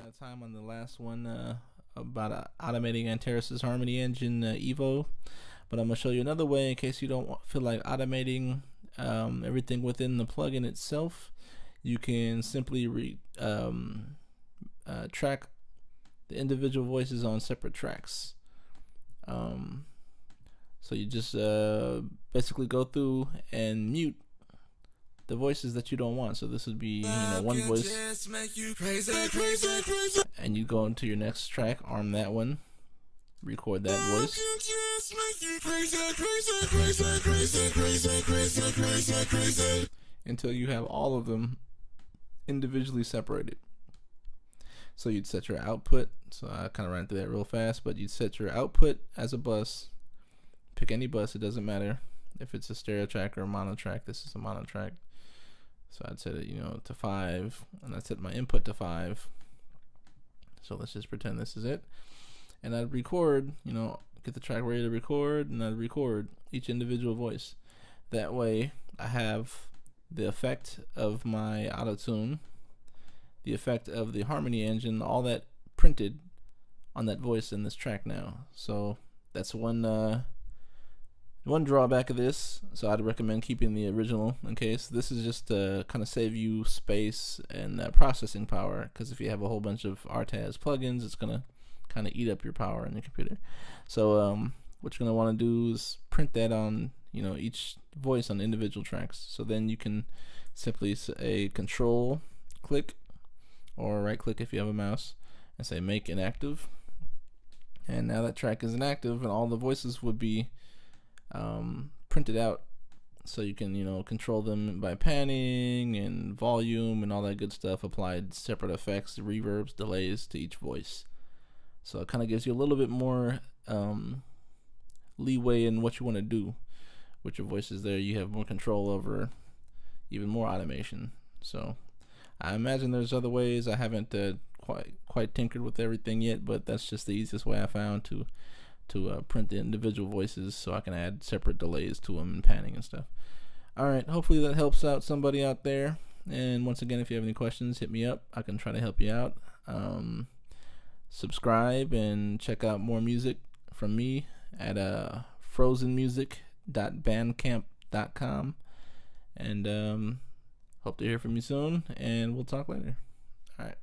out of time on the last one about automating Antares Harmony Engine Evo, but I'm going to show you another way in case you don't feel like automating everything within the plugin itself. You can simply track the individual voices on separate tracks. So you just basically go through and mute the voices that you don't want. So this would be, one voice, and you go into your next track, arm that one, record that voice, until you have all of them individually separated. So you'd set your output, so I kind of ran through that real fast, but you'd set your output as a bus. Pick any bus, it doesn't matter if it's a stereo track or a mono track. This is a mono track, so I'd set it to 5, and I'd set my input to 5. So let's just pretend this is it, and I'd record, get the track ready to record, and I'd record each individual voice. That way I have the effect of my auto-tune, the effect of the Harmony Engine, all that printed on that voice in this track now. So that's one drawback of this. So I'd recommend keeping the original in case. This is just to kind of save you space and processing power, because if you have a whole bunch of Artaz plugins, it's gonna kind of eat up your power in your computer. So what you're gonna want to do is print that on each voice on individual tracks. So then you can simply say control click or right click if you have a mouse and say make inactive, and now that track is inactive and all the voices would be printed out. So you can control them by panning and volume and all that good stuff, applied separate effects, reverbs, delays to each voice. So it kind of gives you a little bit more leeway in what you want to do with your voices there. You have more control over even more automation. So I imagine there's other ways. I haven't quite tinkered with everything yet, but that's just the easiest way I found to print the individual voices, so I can add separate delays to them and panning and stuff. Alright, hopefully that helps out somebody out there. And once again, if you have any questions, hit me up. I can try to help you out. Subscribe and check out more music from me at frozenmusic.bandcamp.com. And hope to hear from you soon, and we'll talk later. Alright.